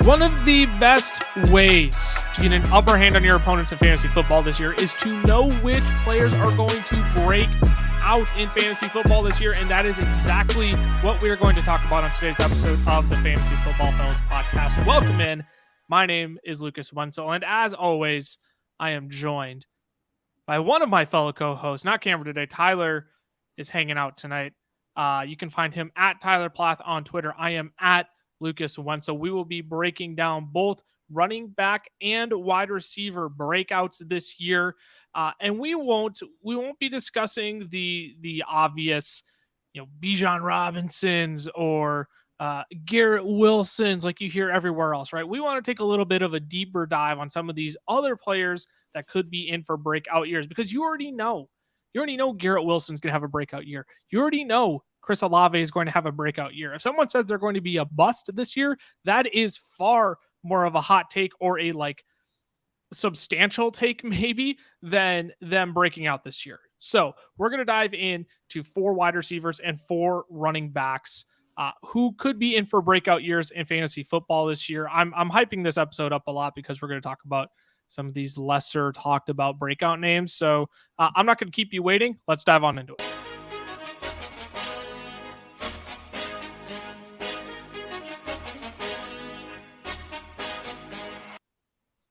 One of the best ways to get an upper hand on your opponents in fantasy football this year is to know which players are going to break out in fantasy football this year, and that is exactly what we are going to talk about on today's episode of the Fantasy Football Fellas podcast. Welcome in. My name is Lucas Wenzel, and as always, I am joined by one of my fellow co-hosts, not Cameron today. Tyler is hanging out tonight. You can find him at Tyler Plath on Twitter. I am at Lucas Wenzel. We will be breaking down both running back and wide receiver breakouts this year. And we won't be discussing the obvious, Bijan Robinsons or Garrett Wilsons like you hear everywhere else, right? We want to take a little bit of a deeper dive on some of these other players that could be in for breakout years, because you already know Garrett Wilson's going to have a breakout year. You already know Chris Olave is going to have a breakout year. If someone says they're going to be a bust this year, that is far more of a hot take or a substantial take maybe than them breaking out this year. So we're going to dive into 4 wide receivers and 4 running backs who could be in for breakout years in fantasy football this year. I'm hyping this episode up a lot because we're going to talk about some of these lesser talked about breakout names. So I'm not going to keep you waiting. Let's dive on into it.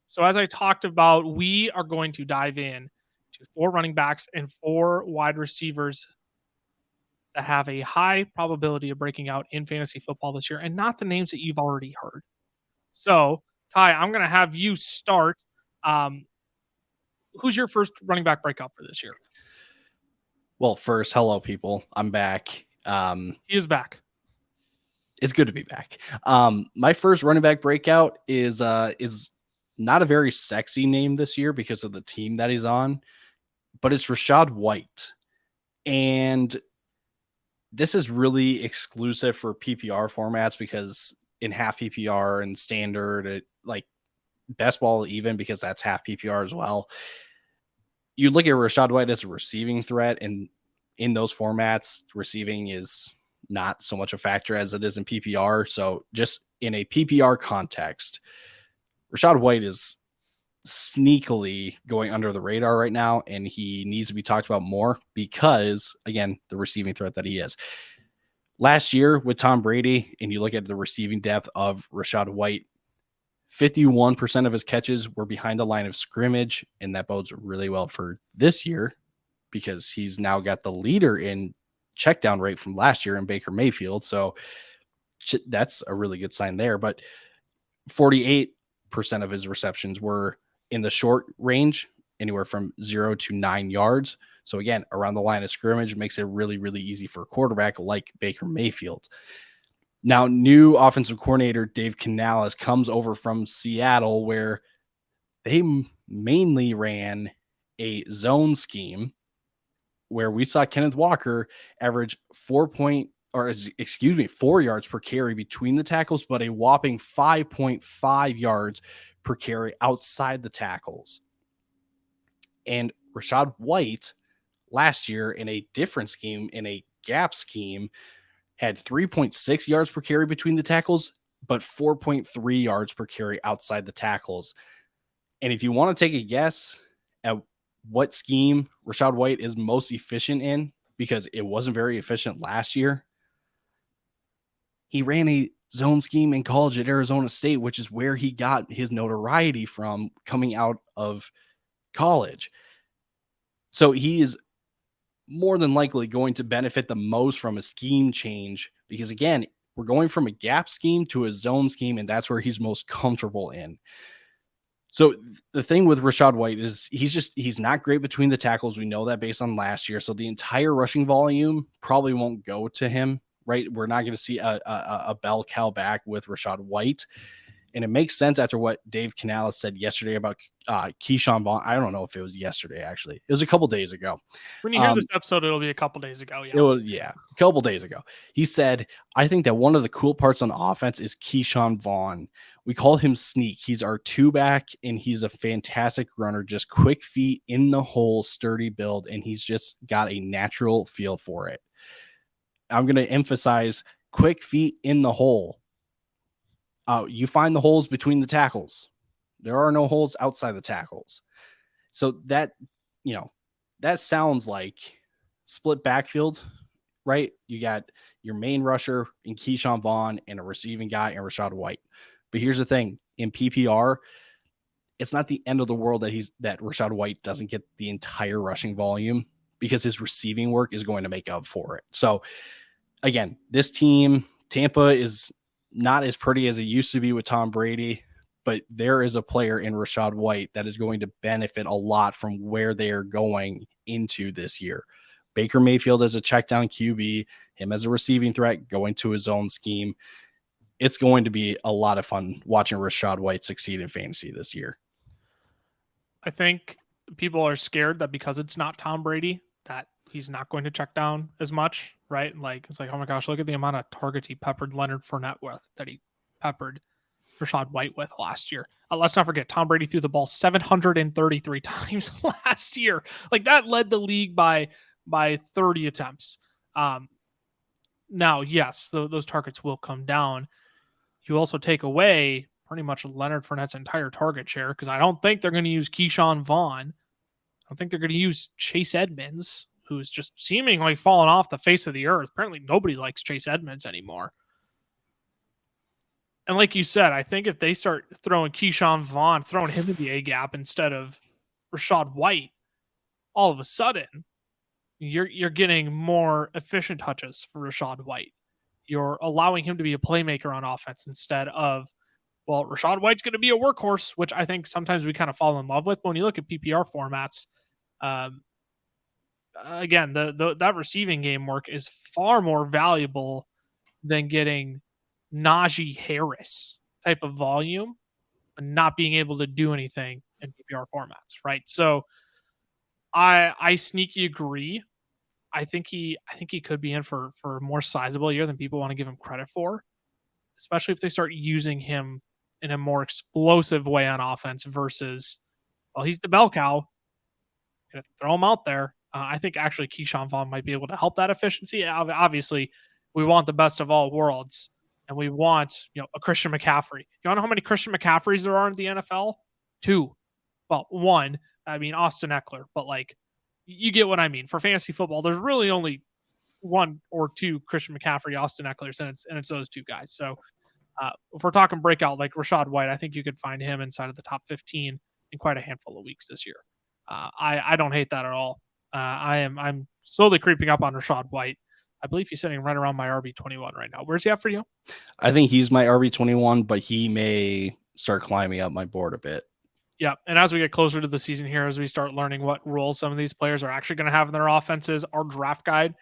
So as I talked about, we are going to dive in to 4 running backs and 4 wide receivers that have a high probability of breaking out in fantasy football this year, and not the names that you've already heard. So, Ty, I'm going to have you start. Who's your first running back breakout for this year? Well, first, hello, people. I'm back. He is back. It's good to be back. My first running back breakout is not a very sexy name this year because of the team that he's on, but it's Rachaad White. And this is really exclusive for PPR formats because in half PPR and standard, best ball even, because that's half PPR as well. You look at Rachaad White as a receiving threat, and in those formats, receiving is not so much a factor as it is in PPR. So just in a PPR context, Rachaad White is sneakily going under the radar right now, and he needs to be talked about more because, again, the receiving threat that he is. Last year with Tom Brady, and you look at the receiving depth of Rachaad White, 51% of his catches were behind the line of scrimmage, and that bodes really well for this year because he's now got the leader in check down rate from last year in Baker Mayfield. So that's a really good sign there. But 48% of his receptions were in the short range, anywhere from 0 to 9 yards. So again, around the line of scrimmage makes it really, really easy for a quarterback like Baker Mayfield. Now, new offensive coordinator Dave Canales comes over from Seattle, where they mainly ran a zone scheme where we saw Kenneth Walker average 4 yards per carry between the tackles, but a whopping 5.5 yards per carry outside the tackles. And Rachaad White last year in a different scheme, in a gap scheme, had 3.6 yards per carry between the tackles, but 4.3 yards per carry outside the tackles. And if you want to take a guess at what scheme Rachaad White is most efficient in, because it wasn't very efficient last year, he ran a zone scheme in college at Arizona State, which is where he got his notoriety from coming out of college. So he is more than likely going to benefit the most from a scheme change because, again, we're going from a gap scheme to a zone scheme, and that's where he's most comfortable in. So the thing with Rachaad White is he's not great between the tackles. We know that based on last year. So the entire rushing volume probably won't go to him, right? We're not going to see a bell cow back with Rachaad White. And it makes sense after what Dave Canales said yesterday about Keyshawn Vaughn. I don't know if it was yesterday, actually. It was a couple days ago. When you hear this episode, it'll be a couple days ago. Yeah. A couple days ago. He said, I think that one of the cool parts on offense is Keyshawn Vaughn. We call him Sneak. He's our 2-back, and he's a fantastic runner, just quick feet in the hole, sturdy build, and he's just got a natural feel for it. I'm going to emphasize quick feet in the hole. You find the holes between the tackles. There are no holes outside the tackles. So that, that sounds like split backfield, right? You got your main rusher in Keyshawn Vaughn and a receiving guy in Rachaad White. But here's the thing, in PPR, it's not the end of the world that Rachaad White doesn't get the entire rushing volume, because his receiving work is going to make up for it. So again, this team, Tampa, is not as pretty as it used to be with Tom Brady, but there is a player in Rachaad White that is going to benefit a lot from where they are going into this year. Baker Mayfield as a check down QB, him as a receiving threat, going to his own scheme. It's going to be a lot of fun watching Rachaad White succeed in fantasy this year. I think people are scared that because it's not Tom Brady, that he's not going to check down as much, right? Like, it's like, oh my gosh, look at the amount of targets he peppered Leonard Fournette with, that he peppered Rachaad White with last year. Let's not forget, Tom Brady threw the ball 733 times last year. Like, that led the league by 30 attempts. Now, yes, those targets will come down. You also take away pretty much Leonard Fournette's entire target share, because I don't think they're going to use Keyshawn Vaughn. I don't think they're going to use Chase Edmonds, who's just seemingly fallen off the face of the earth. Apparently nobody likes Chase Edmonds anymore. And like you said, I think if they start throwing Keyshawn Vaughn, throwing him in the A-gap instead of Rachaad White, all of a sudden, you're getting more efficient touches for Rachaad White. You're allowing him to be a playmaker on offense instead of, well, Rachaad White's going to be a workhorse, which I think sometimes we kind of fall in love with. But when you look at PPR formats, again, that receiving game work is far more valuable than getting Najee Harris type of volume and not being able to do anything in PPR formats, right? So I sneaky agree. I think he could be in for a more sizable year than people want to give him credit for, especially if they start using him in a more explosive way on offense versus, well, he's the bell cow. Gonna throw him out there. I think actually Keyshawn Vaughn might be able to help that efficiency. Obviously, we want the best of all worlds, and we want, a Christian McCaffrey. You want to know how many Christian McCaffreys there are in the NFL? 2. Well, 1. I mean, Austin Eckler, but like, you get what I mean. For fantasy football, there's really only 1 or 2 Christian McCaffrey, Austin Eckler's, and it's those 2 guys. So if we're talking breakout like Rachaad White, I think you could find him inside of the top 15 in quite a handful of weeks this year. I don't hate that at all. I'm slowly creeping up on Rachaad White. I believe he's sitting right around my RB21 right now. Where's he at for you? I think he's my RB21, but he may start climbing up my board a bit. Yeah, and as we get closer to the season here, as we start learning what roles some of these players are actually going to have in their offenses, our draft guide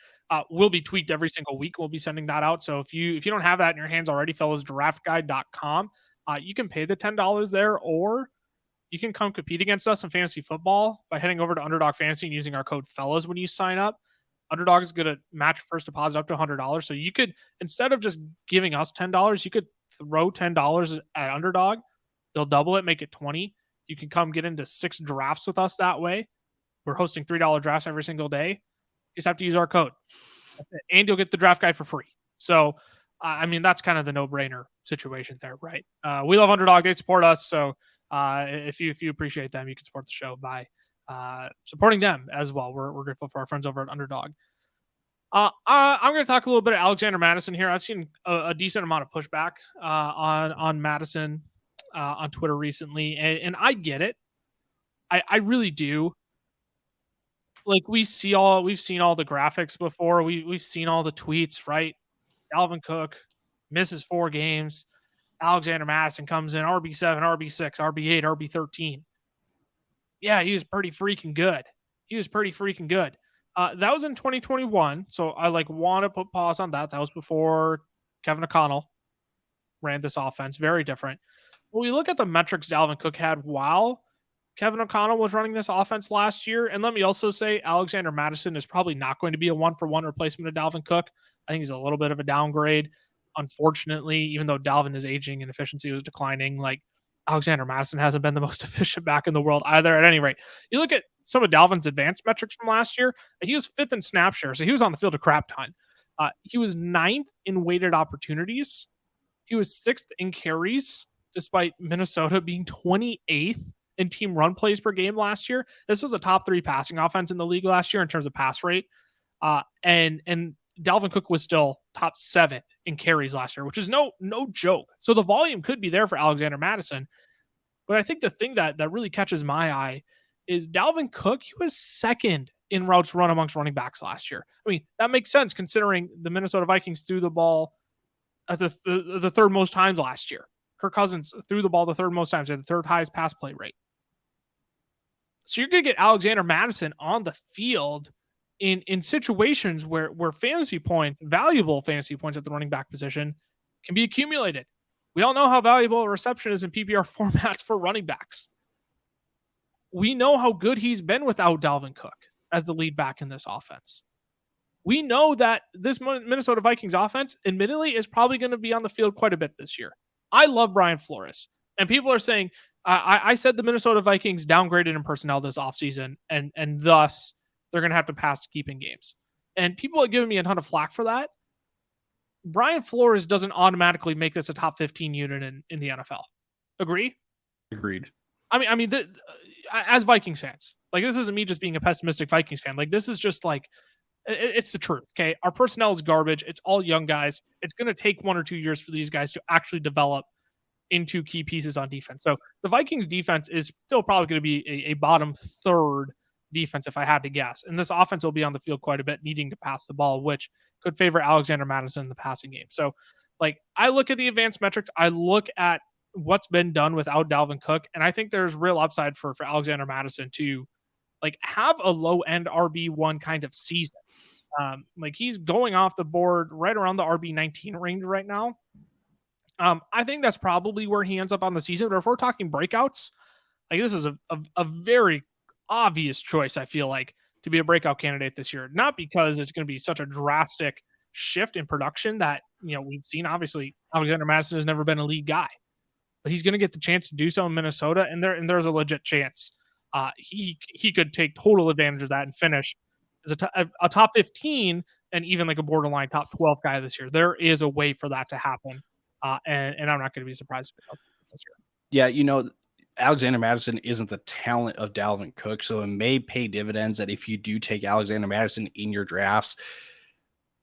will be tweaked every single week. We'll be sending that out. So if you don't have that in your hands already, fellas, draftguide.com, you can pay the $10 there, or you can come compete against us in fantasy football by heading over to Underdog Fantasy and using our code fellas when you sign up. Underdog is going to match your first deposit up to $100. So you could, instead of just giving us $10, you could throw $10 at Underdog. They'll double it, make it 20. You can come get into 6 drafts with us that way. We're hosting $3 drafts every single day. You just have to use our code. And you'll get the draft guide for free. So, I mean, that's kind of the no-brainer situation there, right? We love Underdog. They support us. So if you appreciate them, you can support the show by supporting them as well. We're grateful for our friends over at Underdog. I'm going to talk a little bit of Alexander Mattison here. I've seen a decent amount of pushback on Mattison on Twitter recently, and I get it. I really do. Like, we've seen all the graphics before. We've seen all the tweets, right? Dalvin Cook misses 4 games. Alexander Mattison comes in RB7, RB6, RB8, RB13. Yeah, he was pretty freaking good. That was in 2021. So I want to put pause on that. That was before Kevin O'Connell ran this offense. Very different. When we look at the metrics Dalvin Cook had while Kevin O'Connell was running this offense last year, and let me also say Alexander Mattison is probably not going to be a 1-for-1 replacement of Dalvin Cook. I think he's a little bit of a downgrade. Unfortunately, even though Dalvin is aging and efficiency was declining, Alexander Mattison hasn't been the most efficient back in the world either. At any rate, you look at some of Dalvin's advanced metrics from last year, he was 5th in snap share, so he was on the field a crap ton. He was 9th in weighted opportunities. He was 6th in carries, despite Minnesota being 28th in team run plays per game last year. This was a top 3 passing offense in the league last year in terms of pass rate. And Dalvin Cook was still top 7 in carries last year, which is no joke. So the volume could be there for Alexander Mattison. But I think the thing that really catches my eye is Dalvin Cook. He was 2nd in routes run amongst running backs last year. I mean, that makes sense considering the Minnesota Vikings threw the ball at the 3rd most times last year. Kirk Cousins threw the ball the 3rd most times, at the 3rd highest pass play rate. So you're going to get Alexander Mattison on the field in situations where fantasy points, valuable fantasy points at the running back position, can be accumulated. We all know how valuable a reception is in PPR formats for running backs. We know how good he's been without Dalvin Cook as the lead back in this offense. We know that this Minnesota Vikings offense, admittedly, is probably going to be on the field quite a bit this year. I love Brian Flores. And people are saying, I said the Minnesota Vikings downgraded in personnel this offseason, and thus they're going to have to pass to keep in games. And people are giving me a ton of flack for that. Brian Flores doesn't automatically make this a top 15 unit in the NFL. Agree? Agreed. I mean, as Vikings fans, like, this isn't me just being a pessimistic Vikings fan. Like, this is just like, it's the truth. Okay. Our personnel is garbage. It's all young guys. It's going to take 1 or 2 years for these guys to actually develop into key pieces on defense. So the Vikings defense is still probably going to be a bottom 3rd defense, if I had to guess. And this offense will be on the field quite a bit, needing to pass the ball, which could favor Alexander Mattison in the passing game. So, like, I look at the advanced metrics, I look at what's been done without Dalvin Cook, and I think there's real upside for Alexander Mattison to, like, have a low end RB1 kind of season. Like, he's going off the board right around the RB19 range right now. I think that's probably where he ends up on the season. But if we're talking breakouts, like, this is a very obvious choice, I feel like, to be a breakout candidate this year. Not because it's going to be such a drastic shift in production that, you know, we've seen. Obviously, Alexander Mattison has never been a lead guy, but he's going to get the chance to do so in Minnesota, and there's a legit chance he could take total advantage of that and finish as a top 15 and even like a borderline top 12 guy this year. There is a way for that to happen, and I'm not going to be surprised if it does this year. Yeah, you know, Alexander Mattison isn't the talent of Dalvin Cook, so it may pay dividends that if you do take Alexander Mattison in your drafts,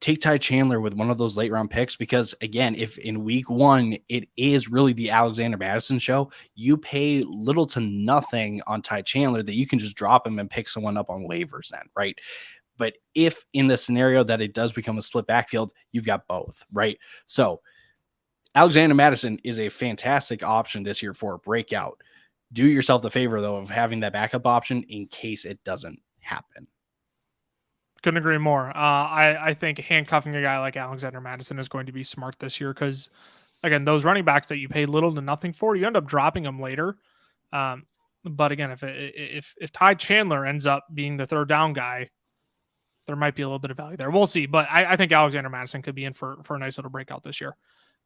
take Ty Chandler with one of those late round picks, because again, if in week 1 it is really the Alexander Mattison show, you pay little to nothing on Ty Chandler that you can just drop him and pick someone up on waivers then, right? But if in the scenario that it does become a split backfield, you've got both, right? So Alexander Mattison is a fantastic option this year for a breakout. Do yourself the favor, though, of having that backup option in case it doesn't happen. Couldn't agree more. I think handcuffing a guy like Alexander Mattison is going to be smart this year because, again, those running backs that you pay little to nothing for, you end up dropping them later. But again, if Ty Chandler ends up being the 3rd down guy, there might be a little bit of value there. We'll see. But I think Alexander Mattison could be in for a nice little breakout this year.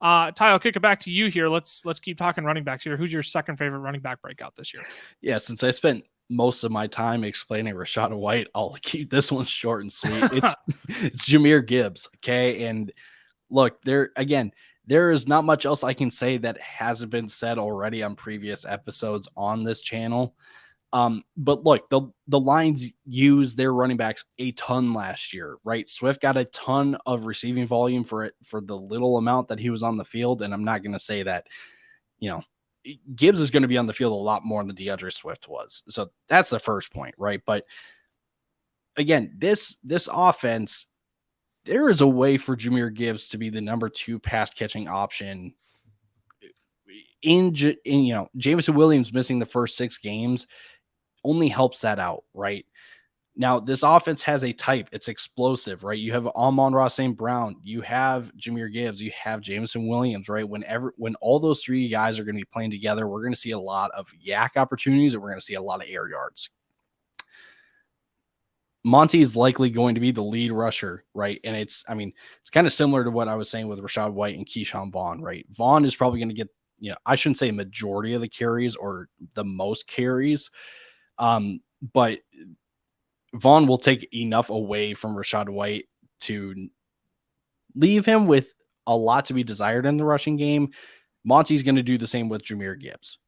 Ty, I'll kick it back to you here. Let's keep talking running backs here. Who's your 2nd favorite running back breakout this year? Yeah, since I spent most of my time explaining Rachaad White, I'll keep this one short and sweet. It's Jahmyr Gibbs. Okay. And look, there is not much else I can say that hasn't been said already on previous episodes on this channel. But look, the Lions used their running backs a ton last year, right? Swift got a ton of receiving volume for the little amount that he was on the field. And I'm not going to say that, you know, Gibbs is going to be on the field a lot more than DeAndre Swift was. So that's the first point, right? But again, this offense, there is a way for Jahmyr Gibbs to be the number 2 pass catching option. In you know, Jameson Williams missing the first 6 games only helps that out, right? Now, this offense has a type. It's explosive, right? You have Amon-Ra St. Brown. You have Jahmyr Gibbs. You have Jameson Williams, right? When all those 3 guys are going to be playing together, we're going to see a lot of yak opportunities, and we're going to see a lot of air yards. Monty is likely going to be the lead rusher, right? And it's kind of similar to what I was saying with Rachaad White and Keyshawn Vaughn, right? Vaughn is probably going to get, you know, I shouldn't say majority of the carries or the most carries, but Vaughn will take enough away from Rachaad White to leave him with a lot to be desired in the rushing game. Monty's going to do the same with Jahmyr Gibbs.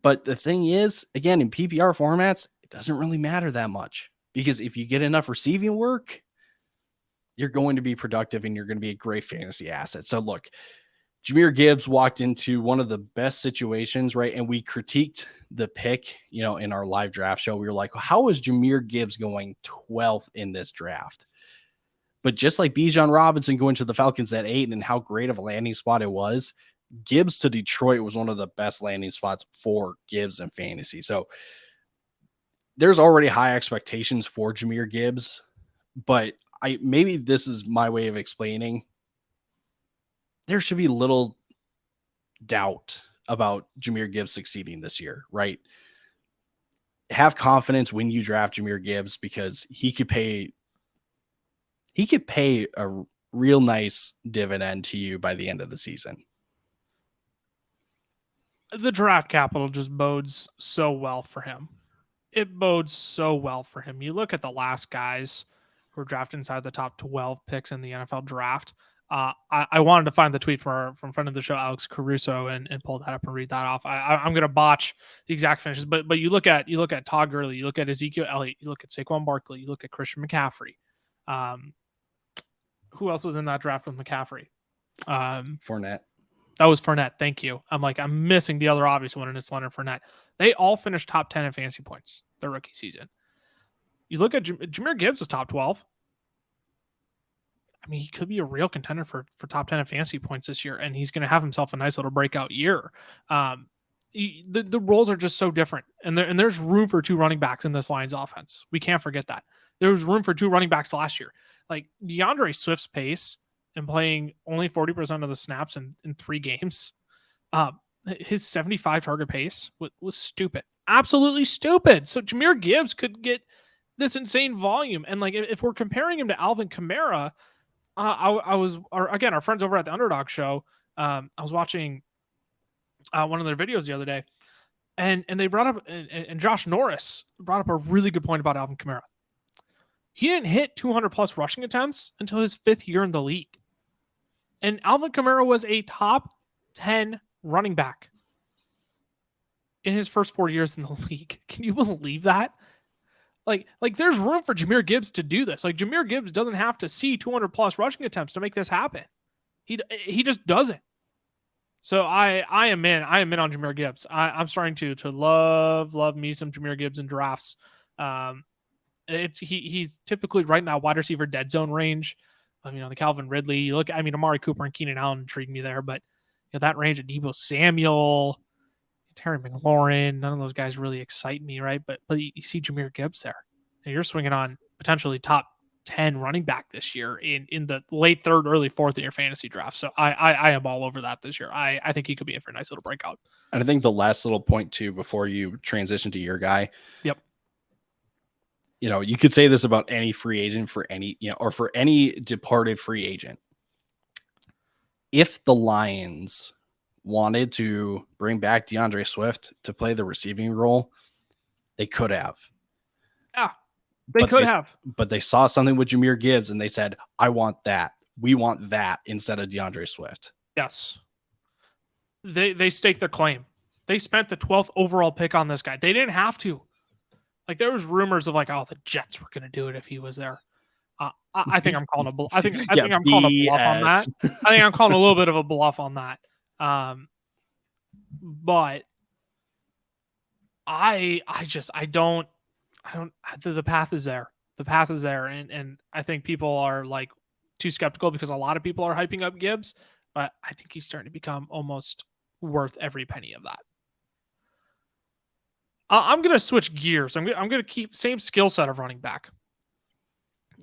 But the thing is, again, in PPR formats, it doesn't really matter that much, because if you get enough receiving work, you're going to be productive and you're going to be a great fantasy asset. So look, Jahmyr Gibbs walked into one of the best situations, right? And we critiqued the pick, in our live draft show. We were like, how is Jahmyr Gibbs going 12th in this draft? But just like Bijan Robinson going to the Falcons at 8 and how great of a landing spot it was, Gibbs to Detroit was one of the best landing spots for Gibbs in fantasy. So there's already high expectations for Jahmyr Gibbs, but maybe this is my way of explaining. There should be little doubt about Jahmyr Gibbs succeeding this year, right? Have confidence when you draft Jahmyr Gibbs, because he could pay a real nice dividend to you by the end of the season. The draft capital just bodes so well for him. It bodes so well for him. You look at the last guys who were drafted inside the top 12 picks in the NFL draft. I wanted to find the tweet from friend of the show, Alex Caruso, and pull that up and read that off. I'm going to botch the exact finishes, but you look at Todd Gurley, you look at Ezekiel Elliott, you look at Saquon Barkley, you look at Christian McCaffrey. Who else was in that draft with McCaffrey? Fournette. That was Fournette. Thank you. I'm missing the other obvious one, and it's Leonard Fournette. They all finished top 10 in fantasy points their rookie season. You look at Jahmyr Gibbs was top 12. I mean, he could be a real contender for top 10 in fantasy points this year, and he's going to have himself a nice little breakout year. The roles are just so different, and there's room for 2 running backs in this Lions offense. We can't forget that. There was room for 2 running backs last year. Like DeAndre Swift's pace and playing only 40% of the snaps in 3 games, his 75 target pace was stupid. Absolutely stupid. So Jahmyr Gibbs could get this insane volume. And like, if we're comparing him to Alvin Kamara, our friends over at the Underdog show, I was watching one of their videos the other day, and they brought up, and Josh Norris brought up a really good point about Alvin Kamara. He didn't hit 200 plus rushing attempts until his 5th year in the league. And Alvin Kamara was a top 10 running back in his first 4 years in the league. Can you believe that? Like there's room for Jahmyr Gibbs to do this. Like, Jahmyr Gibbs doesn't have to see 200 plus rushing attempts to make this happen. He just doesn't. So I am in on Jahmyr Gibbs. I'm starting to love me some Jahmyr Gibbs in drafts. He's typically right in that wide receiver dead zone range. The Calvin Ridley, you look, Amari Cooper and Keenan Allen intrigue me there, but that range of Deebo Samuel, Terry McLaurin, none of those guys really excite me, right? But you see Jahmyr Gibbs there, and you're swinging on potentially top 10 running back this year in the late 3rd, early 4th in your fantasy draft. So I am all over that this year. I think he could be in for a nice little breakout. And I think the last little point too, before you transition to your guy. Yep. You could say this about any free agent for any, or for any departed free agent. If the Lions wanted to bring back DeAndre Swift to play the receiving role, they could have. Yeah, they could have. But they saw something with Jahmyr Gibbs and they said, I want that. We want that instead of DeAndre Swift. Yes. They staked their claim. They spent the 12th overall pick on this guy. They didn't have to. Like, there was rumors of like, oh, the Jets were going to do it if he was there. I think I'm calling a bluff. I think I'm calling a bluff on that. I think I'm calling a little bit of a bluff on that. But I don't. The path is there. The path is there, and I think people are like too skeptical because a lot of people are hyping up Gibbs. But I think he's starting to become almost worth every penny of that. I'm going to switch gears. I'm going to keep same skill set of running back.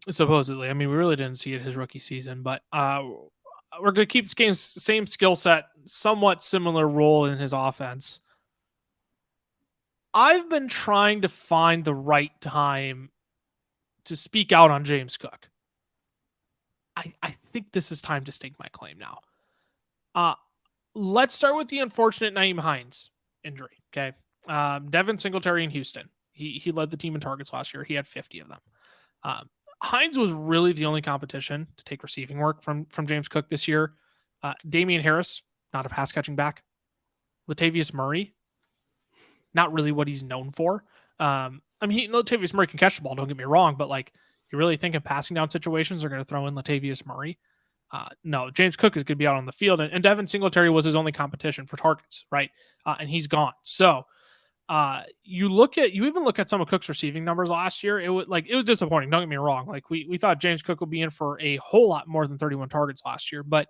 Supposedly. We really didn't see it his rookie season, but we're going to keep the same skill set, somewhat similar role in his offense. I've been trying to find the right time to speak out on James Cook. I think this is time to stake my claim now. Let's start with the unfortunate Nyheim Hines injury, okay? Devin Singletary in Houston. He led the team in targets last year. He had 50 of them. Hines was really the only competition to take receiving work from James Cook this year. Damian Harris, not a pass catching back. Latavius Murray, not really what he's known for. Latavius Murray can catch the ball, don't get me wrong, but like, you really think in passing down situations are going to throw in Latavius Murray? No, James Cook is going to be out on the field, and Devin Singletary was his only competition for targets, right? And he's gone. So you even look at some of Cook's receiving numbers last year. It was disappointing. Don't get me wrong. Like we thought James Cook would be in for a whole lot more than 31 targets last year, but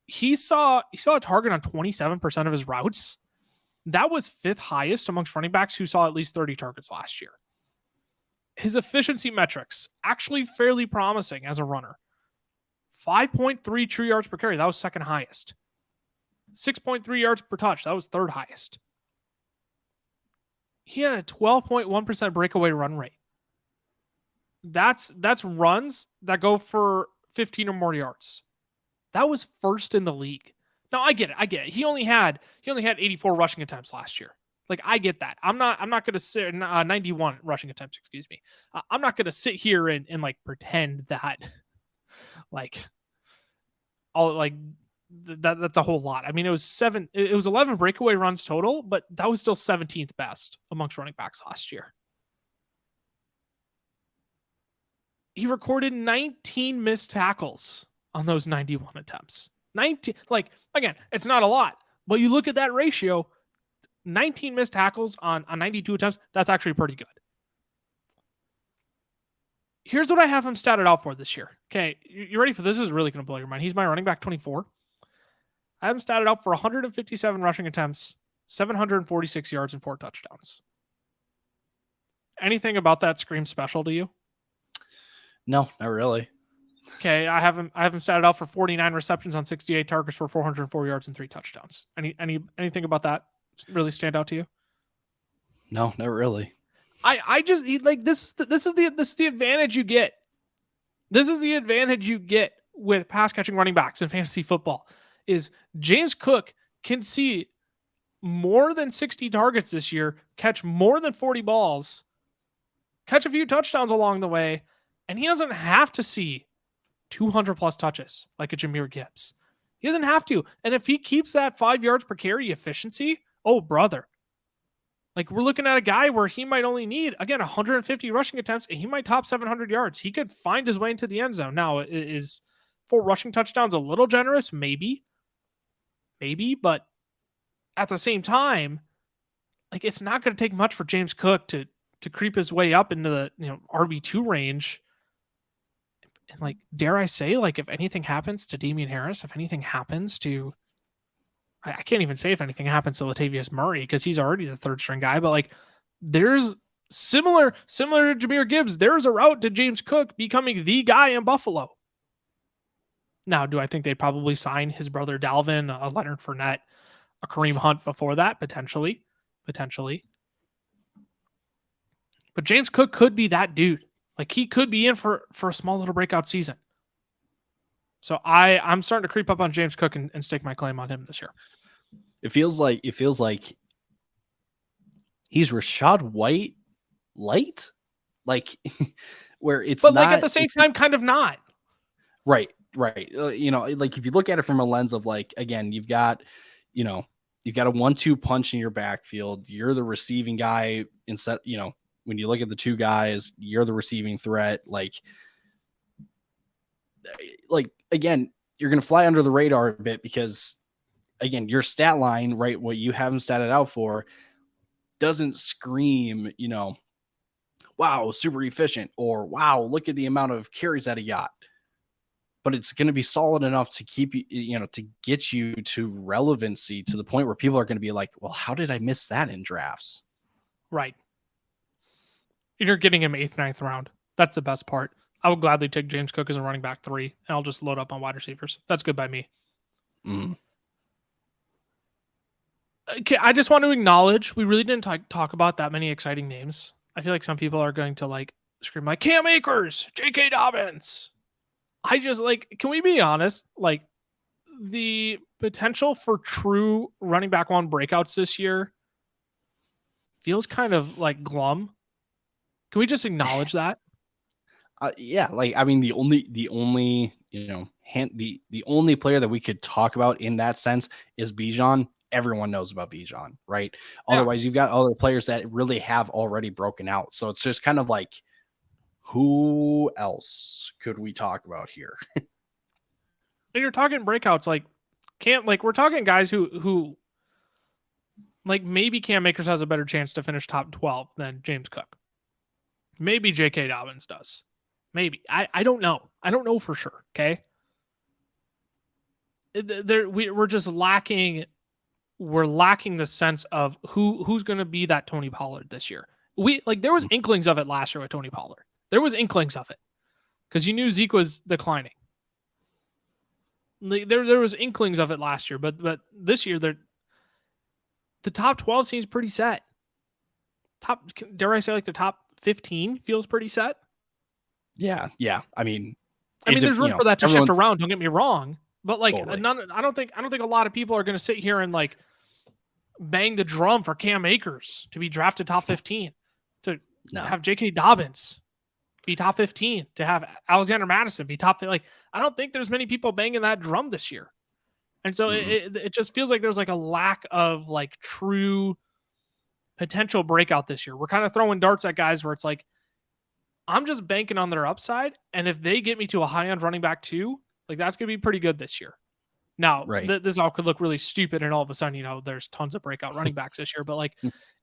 he saw a target on 27% of his routes. That was 5th highest amongst running backs who saw at least 30 targets last year. His efficiency metrics actually fairly promising as a runner. 5.3 true yards per carry. That was 2nd highest. 6.3 yards per touch. That was 3rd highest. He had a 12.1% breakaway run rate. That's runs that go for 15 or more yards. That was 1st in the league. Now I get it. He only had 84 rushing attempts last year. Like, I get that. I'm not going to sit 91 rushing attempts, excuse me. I'm not going to sit here and like pretend that like all like that's a whole lot. I mean, it was 11 breakaway runs total, but that was still 17th best amongst running backs last year. He recorded 19 missed tackles on those 91 attempts. 19, like, again, it's not a lot, but you look at that ratio, 19 missed tackles on 92 attempts, that's actually pretty good. Here's what I have him statted out for this year. Okay, you ready for this? This is really going to blow your mind. He's my running back 24. I have him statted out for 157 rushing attempts, 746 yards, and 4 touchdowns. Anything about that scream special to you? No, not really. Okay, I have him statted out for 49 receptions on 68 targets for 404 yards and 3 touchdowns. Anything about that really stand out to you? No, not really. I just like this is the advantage you get. This is the advantage you get with pass catching running backs in fantasy football. Is James Cook can see more than 60 targets this year, catch more than 40 balls, catch a few touchdowns along the way, and he doesn't have to see 200 plus touches like a Jahmyr Gibbs. He doesn't have to. And if he keeps that 5 yards per carry efficiency, oh brother. Like, we're looking at a guy where he might only need, again, 150 rushing attempts, and he might top 700 yards. He could find his way into the end zone. Now, is 4 rushing touchdowns a little generous? Maybe, but at the same time, like, it's not going to take much for James Cook to creep his way up into the RB2 range. And like, dare I say, like, if anything happens to Damian Harris, if anything happens to, I can't even say if anything happens to Latavius Murray because he's already the 3rd string guy, but like, there's similar to Jahmyr Gibbs, there's a route to James Cook becoming the guy in Buffalo. Now, do I think they'd probably sign his brother Dalvin, a Leonard Fournette, a Kareem Hunt before that? Potentially. But James Cook could be that dude. Like, he could be in for a small little breakout season. So I'm starting to creep up on James Cook and stake my claim on him this year. It feels like he's Rachaad White light, like where it's but not, like at the same time, kind of not. Right. Like if you look at it from a lens of like, again, you've got a 1-2 punch in your backfield. You're the receiving guy instead. When you look at the 2 guys, you're the receiving threat. Like again, you're going to fly under the radar a bit because, again, your stat line, right, what you haven't statted out for doesn't scream, wow, super efficient, or wow, look at the amount of carries that he got. But it's going to be solid enough to keep you, to get you to relevancy to the point where people are going to be like, well, how did I miss that in drafts? Right. You're getting him 8th, 9th round. That's the best part. I would gladly take James Cook as a running back 3, and I'll just load up on wide receivers. That's good by me. Okay, I just want to acknowledge we really didn't talk about that many exciting names. I feel like some people are going to like scream like Cam Akers, J.K. Dobbins. I just like, can we be honest? Like, the potential for true running back 1 breakouts this year feels kind of like glum. Can we just acknowledge that? Yeah, like I mean, the only the only player that we could talk about in that sense is Bijan. Everyone knows about Bijan, right? Yeah. Otherwise, you've got other players that really have already broken out. So it's just kind of like, who else could we talk about here? And you're talking breakouts, like we're talking guys who like maybe Cam Akers has a better chance to finish top 12 than James Cook. Maybe J.K. Dobbins does. Maybe. I don't know. I don't know for sure. Okay. We're just lacking. We're lacking the sense of who's going to be that Tony Pollard this year. There was inklings of it last year with Tony Pollard. There was inklings of it because you knew Zeke was declining. There was inklings of it last year, but this year the top 12 seems pretty set. Dare I say like the top 15 feels pretty set. Yeah. I mean, there's room for that to shift around. Don't get me wrong, but like totally. I don't think a lot of people are going to sit here and like bang the drum for Cam Akers to be drafted top 15, to have J.K. Dobbins be top 15, to have Alexander Madison be top 15. Like, I don't think there's many people banging that drum this year. And so it just feels like there's like a lack of like true potential breakout this year. We're kind of throwing darts at guys where it's like, I'm just banking on their upside. And if they get me to a high end running back too, like that's going to be pretty good this year. Now, this all could look really stupid, and all of a sudden, there's tons of breakout running backs this year. But like,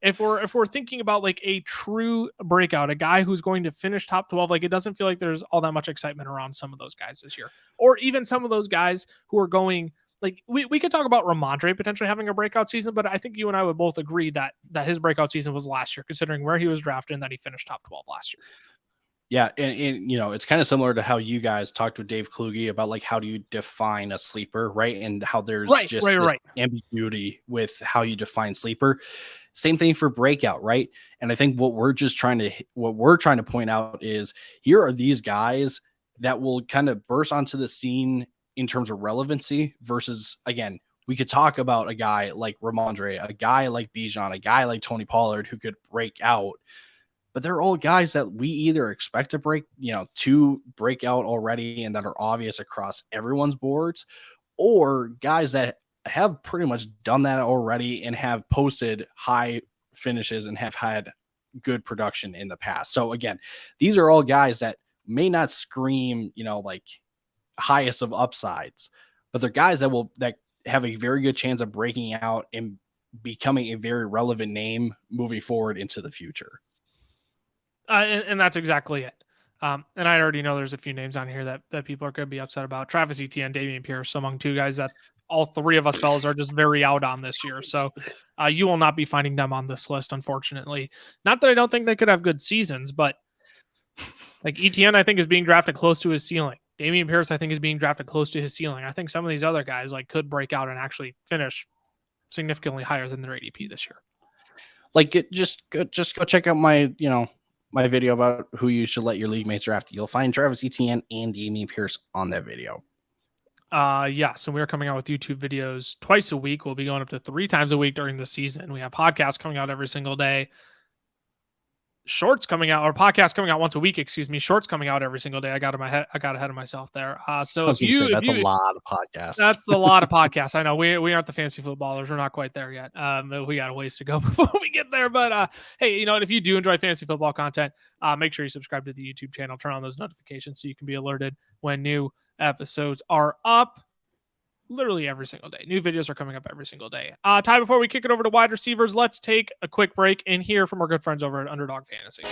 if we're thinking about like a true breakout, a guy who's going to finish top 12, like it doesn't feel like there's all that much excitement around some of those guys this year, or even some of those guys who are going. Like we could talk about Ramondre potentially having a breakout season, but I think you and I would both agree that his breakout season was last year, considering where he was drafted and that he finished top 12 last year. Yeah, and it's kind of similar to how you guys talked with Dave Kluge about like how do you define a sleeper, right? And how there's this ambiguity with how you define sleeper. Same thing for breakout, right? And I think what we're trying to point out is here are these guys that will kind of burst onto the scene in terms of relevancy versus, again, we could talk about a guy like Ramondre, a guy like Bijan, a guy like Tony Pollard who could break out. But they're all guys that we either expect to break out already and that are obvious across everyone's boards, or guys that have pretty much done that already and have posted high finishes and have had good production in the past. So again, these are all guys that may not scream, like highest of upsides, but they're guys that have a very good chance of breaking out and becoming a very relevant name moving forward into the future. And that's exactly it. And I already know there's a few names on here that people are going to be upset about. Travis Etienne, Dameon Pierce, among two guys that all three of us fellas are just very out on this year. So you will not be finding them on this list, unfortunately. Not that I don't think they could have good seasons, but like Etienne, I think is being drafted close to his ceiling. Dameon Pierce, I think, is being drafted close to his ceiling. I think some of these other guys like could break out and actually finish significantly higher than their ADP this year. Like just go check out my video about who you should let your league mates draft. You'll find Travis Etienne and Dameon Pierce on that video. Yes, and we are coming out with YouTube videos twice a week. We'll be going up to 3 times a week during the season. We have podcasts coming out every single day. Shorts coming out, or podcasts coming out once a week, Shorts coming out every single day. I got ahead of myself there. So that's a lot of podcasts. That's a lot of podcasts. I know we aren't the fantasy footballers. We're not quite there yet. We got a ways to go before we get there. But hey, if you do enjoy fantasy football content, make sure you subscribe to the YouTube channel. Turn on those notifications so you can be alerted when new episodes are up. Literally every single day. New videos are coming up every single day. Ty, before we kick it over to wide receivers, let's take a quick break and hear from our good friends over at Underdog Fantasy.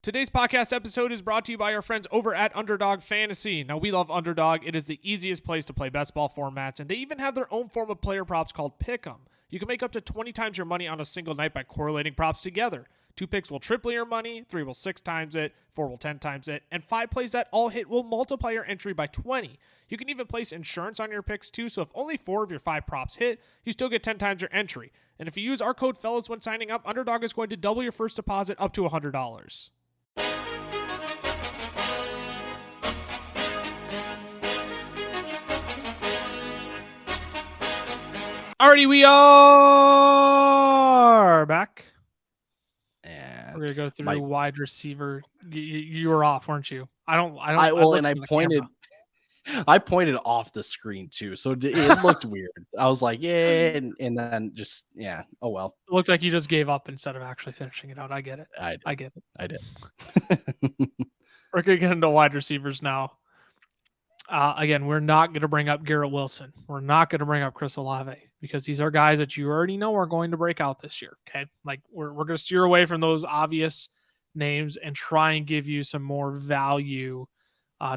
Today's podcast episode is brought to you by our friends over at Underdog Fantasy. Now, we love Underdog. It is the easiest place to play best ball formats, and they even have their own form of player props called Pick'em. You can make up to 20 times your money on a single night by correlating props together. 2 picks will triple your money, 3 will 6 times it, 4 will 10 times it, and 5 plays that all hit will multiply your entry by 20. You can even place insurance on your picks too, so if only 4 of your 5 props hit, you still get 10 times your entry. And if you use our code FELLAS when signing up, Underdog is going to double your first deposit up to $100. Alrighty, we are back. And We're gonna go through wide receiver. You were off, weren't you? I pointed off the screen too, so it looked weird. I was like, yeah, and then just oh well. It looked like you just gave up instead of actually finishing it out. I get it. I get it. I did. We're gonna get into wide receivers now. Again, we're not going to bring up Garrett Wilson. We're not going to bring up Chris Olave because these are guys that you already know are going to break out this year. Okay. Like we're going to steer away from those obvious names and try and give you some more value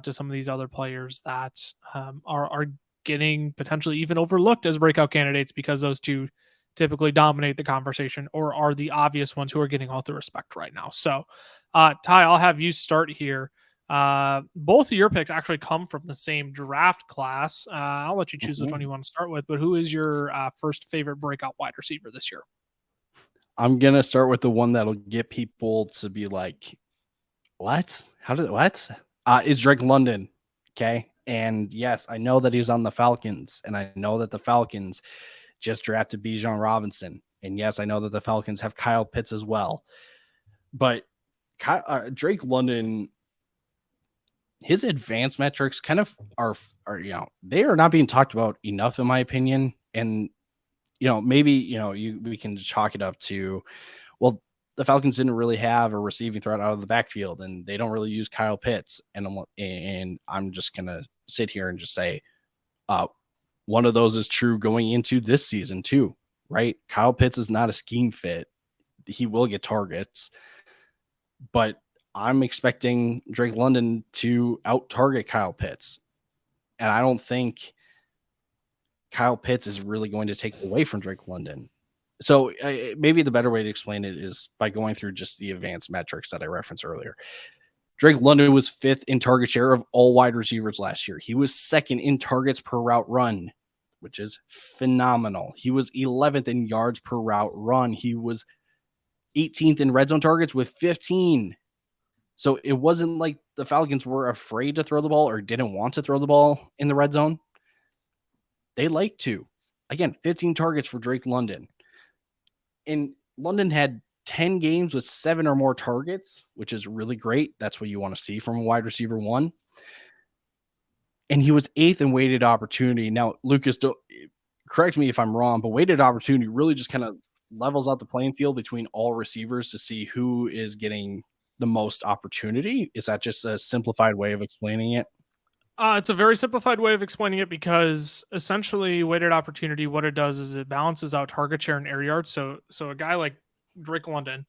to some of these other players that are getting potentially even overlooked as breakout candidates because those two typically dominate the conversation or are the obvious ones who are getting all the respect right now. So, Ty, I'll have you start here. Both of your picks actually come from the same draft class. I'll let you choose which one you want to start with, but who is your first favorite breakout wide receiver this year? I'm going to start with the one that'll get people to be like, what? It's Drake London. Okay. And yes, I know that he's on the Falcons, and I know that the Falcons just drafted Bijan Robinson. And yes, I know that the Falcons have Kyle Pitts as well. But Drake London, his advanced metrics kind of are they are not being talked about enough, in my opinion. And, maybe, we can chalk it up to, well, the Falcons didn't really have a receiving threat out of the backfield, and they don't really use Kyle Pitts. And I'm just going to sit here and just say, one of those is true going into this season too, right? Kyle Pitts is not a scheme fit. He will get targets, but I'm expecting Drake London to out-target Kyle Pitts. And I don't think Kyle Pitts is really going to take away from Drake London. So maybe the better way to explain it is by going through just the advanced metrics that I referenced earlier. Drake London was 5th in target share of all wide receivers last year. He was 2nd in targets per route run, which is phenomenal. He was 11th in yards per route run. He was 18th in red zone targets with 15. So it wasn't like the Falcons were afraid to throw the ball or didn't want to throw the ball in the red zone. They like to. Again, 15 targets for Drake London. And London had 10 games with 7 or more targets, which is really great. That's what you want to see from a wide receiver one. And he was 8th in weighted opportunity. Now, Lucas, correct me if I'm wrong, but weighted opportunity really just kind of levels out the playing field between all receivers to see who is getting the most opportunity. Is that just a simplified way of explaining it? It's a very simplified way of explaining it because essentially weighted opportunity, what it does is it balances out target share and air yards. So a guy like Drake London,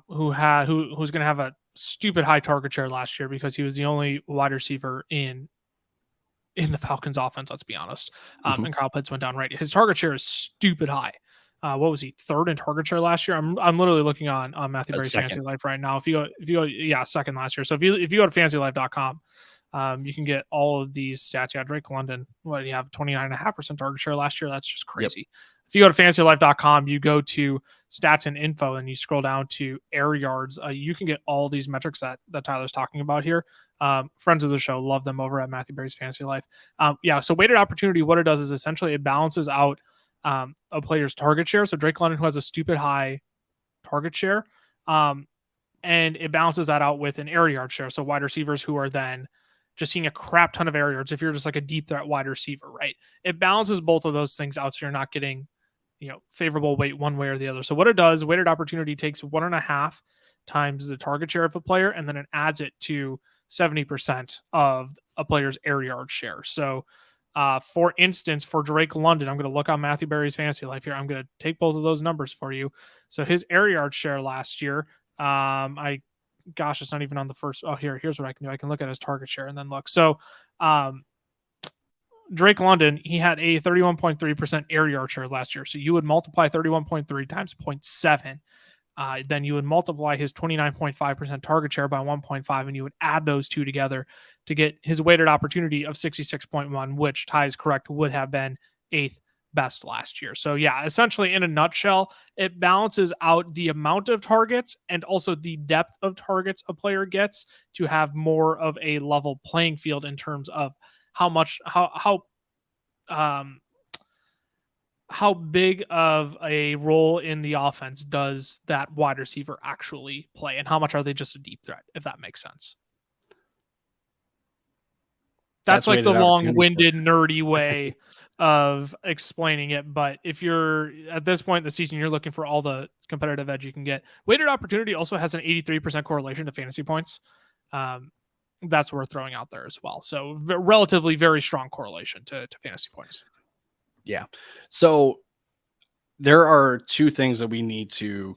who's going to have a stupid high target share last year because he was the only wide receiver in the Falcons offense, let's be honest. And Kyle Pitts went down right. His target share is stupid high. What was he, 3rd in target share last year? I'm literally looking on Matthew Berry's Fantasy Life right now. If you go, yeah, 2nd last year. So if you go to fantasylife.com, you can get all of these stats. Yeah, Drake London, what do you have? 29.5% target share last year. That's just crazy. Yep. If you go to fantasylife.com, you go to stats and info and you scroll down to air yards. You can get all these metrics that Tyler's talking about here. Friends of the show, love them over at Matthew Berry's Fantasy Life. So weighted opportunity, what it does is essentially it balances out a player's target share. So Drake London, who has a stupid high target share, and it balances that out with an air yard share. So wide receivers who are then just seeing a crap ton of air yards if you're just like a deep threat wide receiver, right? It balances both of those things out so you're not getting, favorable weight one way or the other. So what it does, weighted opportunity takes 1.5 times the target share of a player, and then it adds it to 70% of a player's air yard share. So for instance, for Drake London, I'm going to look on Matthew Berry's Fantasy Life here. I'm going to take both of those numbers for you. So his air yard share last year, it's not even on the first. Oh, here's what I can do. I can look at his target share and then look. So Drake London, he had a 31.3% air yard share last year. So you would multiply 31.3 times 0.7. Then you would multiply his 29.5% target share by 1.5, and you would add those two together to get his weighted opportunity of 66.1, which, Ty is correct, would have been 8th best last year. So yeah, essentially in a nutshell, it balances out the amount of targets and also the depth of targets a player gets to have more of a level playing field in terms of how how big of a role in the offense does that wide receiver actually play, and how much are they just a deep threat, if that makes sense? That's like the weighted opportunity for long-winded, nerdy way of explaining it. But if you're at this point in the season, you're looking for all the competitive edge you can get. Weighted opportunity also has an 83% correlation to fantasy points. That's worth throwing out there as well. So relatively very strong correlation to fantasy points. Yeah. So there are two things that we need to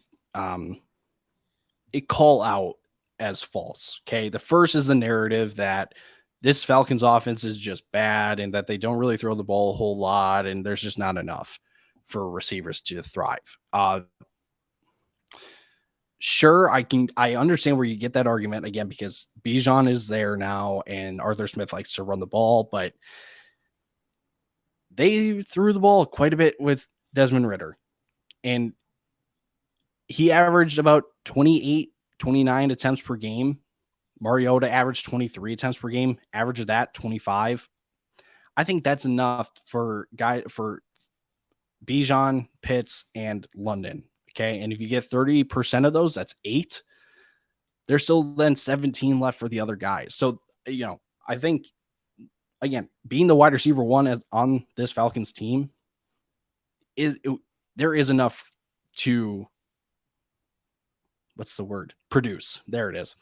call out as false. Okay. The first is the narrative that this Falcons offense is just bad and that they don't really throw the ball a whole lot and there's just not enough for receivers to thrive. Sure, I understand where you get that argument again because Bijan is there now and Arthur Smith likes to run the ball, but they threw the ball quite a bit with Desmond Ridder, and he averaged about 28, 29 attempts per game. Mariota averaged 23 attempts per game, average of that 25. I think that's enough for Bijan, Pitts, and London. Okay. And if you get 30% of those, that's 8. There's still then 17 left for the other guys. So, I think, again, being the wide receiver one on this Falcons team, there is enough to, produce. There it is.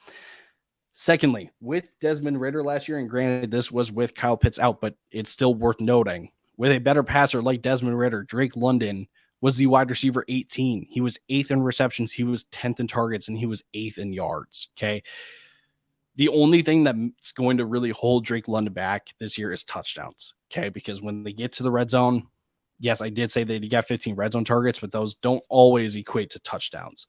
Secondly, with Desmond Ridder last year, and granted this was with Kyle Pitts out, but it's still worth noting, with a better passer like Desmond Ridder, Drake London was the wide receiver 18. He was 8th in receptions, he was 10th in targets, and he was 8th in yards. Okay. The only thing that's going to really hold Drake London back this year is touchdowns. Okay. Because when they get to the red zone, yes, I did say that he got 15 red zone targets, but those don't always equate to touchdowns.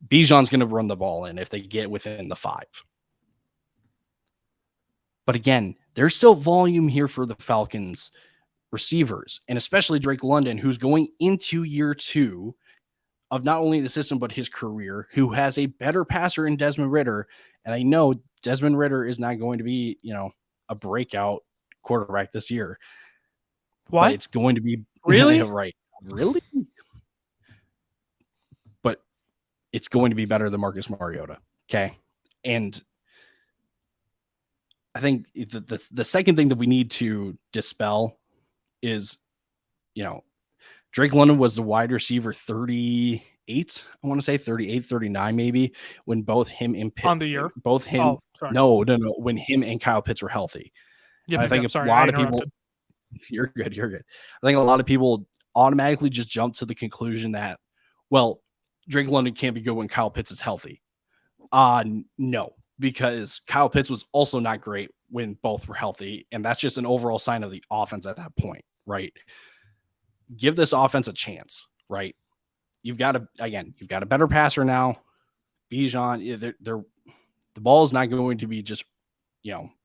Bijan's going to run the ball in if they get within the 5. But again, there's still volume here for the Falcons receivers, and especially Drake London, who's going into year 2 of not only the system, but his career, who has a better passer in Desmond Ridder. And I know Desmond Ridder is not going to be, a breakout quarterback this year. What? But it's going to be really right. Really? But it's going to be better than Marcus Mariota. Okay. And I think the second thing that we need to dispel is, Drake London was the wide receiver 38, I want to say 38, 39 maybe, when both him and Pitt, on the year. No, when him and Kyle Pitts were healthy. Yeah, I think a lot of people, you're good. I think a lot of people automatically just jump to the conclusion that, well, Drake London can't be good when Kyle Pitts is healthy. No, because Kyle Pitts was also not great when both were healthy, and that's just an overall sign of the offense at that point, right? Give this offense a chance, right? You've got a better passer now. Bijan, the ball is not going to be just,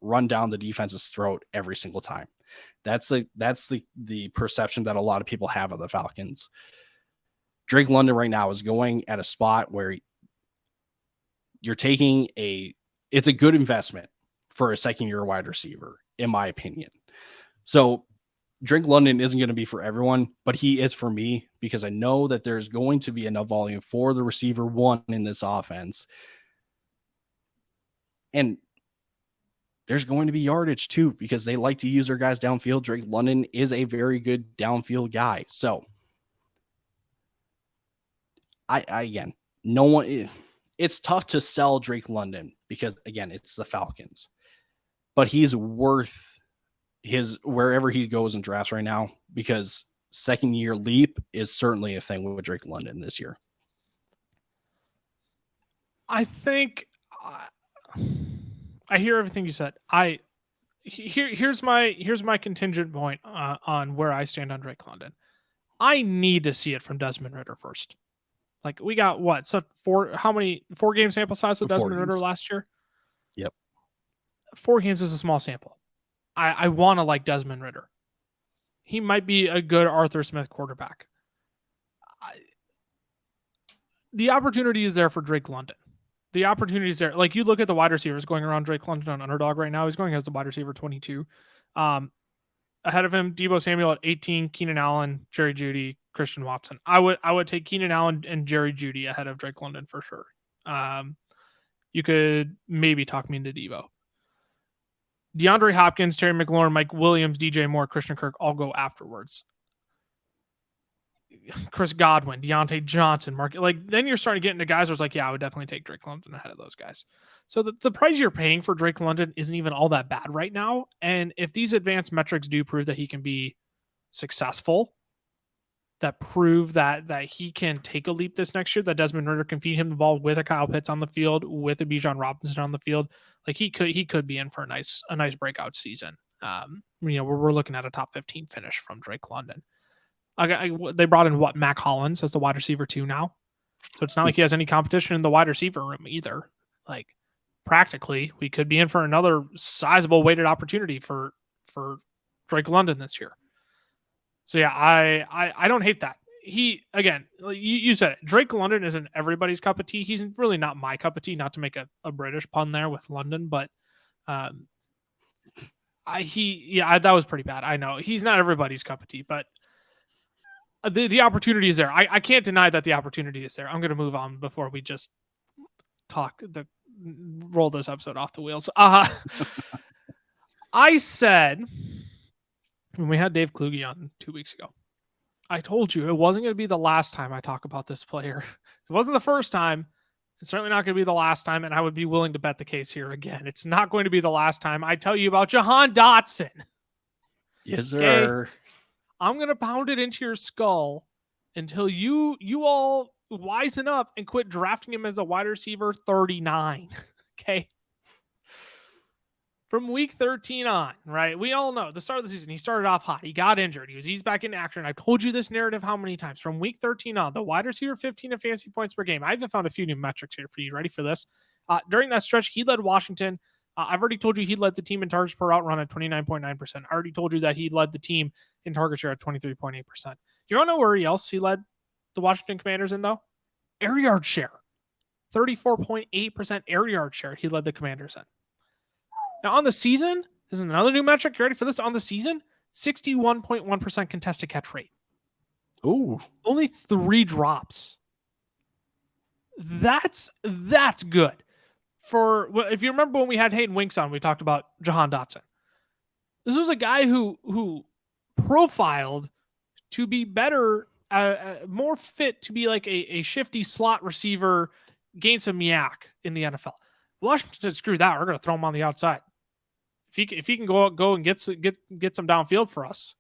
run down the defense's throat every single time. That's the perception that a lot of people have of the Falcons. Drake London right now is going at a spot where you're taking it's a good investment for a second-year wide receiver, in my opinion. So Drake London isn't going to be for everyone, but he is for me because I know that there's going to be enough volume for the receiver one in this offense. And there's going to be yardage too because they like to use their guys downfield. Drake London is a very good downfield guy. So again, it's tough to sell Drake London because, again, it's the Falcons. But he's worth his wherever he goes in drafts right now because second-year leap is certainly a thing with Drake London this year. I think I hear everything you said. Here's my contingent point on where I stand on Drake London. I need to see it from Desmond Ridder first. Like we got what? So 4 game sample size with Desmond Ridder last year? Yep. 4 games is a small sample. I want to like Desmond Ridder. He might be a good Arthur Smith quarterback. The opportunity is there for Drake London. The opportunity is there. Like you look at the wide receivers going around Drake London on Underdog right now. He's going as the wide receiver 22. ahead of him. Deebo Samuel at 18, Keenan Allen, Jerry Jeudy, Christian Watson. I would take Keenan Allen and Jerry Jeudy ahead of Drake London for sure. You could maybe talk me into Deebo. DeAndre Hopkins, Terry McLaurin, Mike Williams, DJ Moore, Christian Kirk all go afterwards. Chris Godwin, Deontay Johnson, Mark, like then you're starting to get into guys where it's like, yeah, I would definitely take Drake London ahead of those guys. So the price you're paying for Drake London isn't even all that bad right now. And if these advanced metrics do prove that he can be successful, that prove that he can take a leap this next year, that Desmond Ridder can feed him the ball with a Kyle Pitts on the field, with a Bijan Robinson on the field, like he could be in for a nice breakout season. We're looking at a top 15 finish from Drake London. They brought in Mac Hollins as the wide receiver 2 now. So it's not like he has any competition in the wide receiver room either. Like practically we could be in for another sizable weighted opportunity for Drake London this year. So yeah, I don't hate that. He, again, you said it, Drake London isn't everybody's cup of tea. He's really not my cup of tea, not to make a British pun there with London, but that was pretty bad. I know he's not everybody's cup of tea, but the opportunity is there. I can't deny that the opportunity is there. I'm going to move on before we just roll this episode off the wheels. I said when we had Dave Kluge on 2 weeks ago, I told you it wasn't going to be the last time I talk about this player. It wasn't the first time. It's certainly not going to be the last time, and I would be willing to bet the case here again. It's not going to be the last time I tell you about Jahan Dotson. Yes, sir. Okay? I'm going to pound it into your skull until you all wisen up and quit drafting him as a wide receiver 39. Okay. From week 13 on, right? We all know the start of the season, he started off hot. He got injured. He was eased back into action. I've told you this narrative how many times? From week 13 on, the wide receiver 15 in fantasy points per game. I even found a few new metrics here for you. Ready for this? During that stretch, he led Washington. I've already told you he led the team in targets per route run at 29.9%. I already told you that he led the team in target share at 23.8%. You want to know where else he led the Washington Commanders in, though? Air yard share. 34.8% air yard share he led the Commanders in. Now, on the season, this is another new metric. You ready for this? On the season, 61.1% contested catch rate. Ooh. Only 3 drops. That's good. If you remember when we had Hayden Winks on, we talked about Jahan Dotson. This was a guy who profiled to be better, more fit to be like a shifty slot receiver, gain some yak in the NFL. Washington said, screw that. We're going to throw him on the outside. If he can go and get some downfield for us,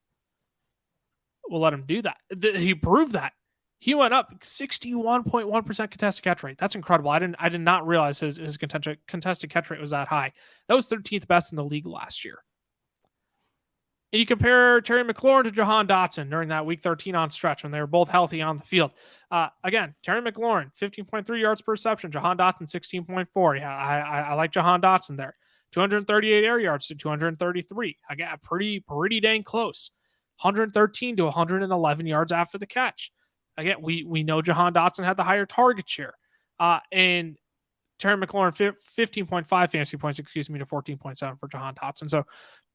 we'll let him do that. He proved that. He went up 61.1% contested catch rate. That's incredible. I did not realize his contested catch rate was that high. That was 13th best in the league last year. And you compare Terry McLaurin to Jahan Dotson during that week 13 on stretch when they were both healthy on the field. Again, Terry McLaurin, 15.3 yards per reception. Jahan Dotson, 16.4. Yeah, I like Jahan Dotson there. 238 air yards to 233. Again, pretty dang close. 113 to 111 yards after the catch. Again, we know Jahan Dotson had the higher target share. And Terry McLaurin, 15.5 fantasy points, to 14.7 for Jahan Dotson. So,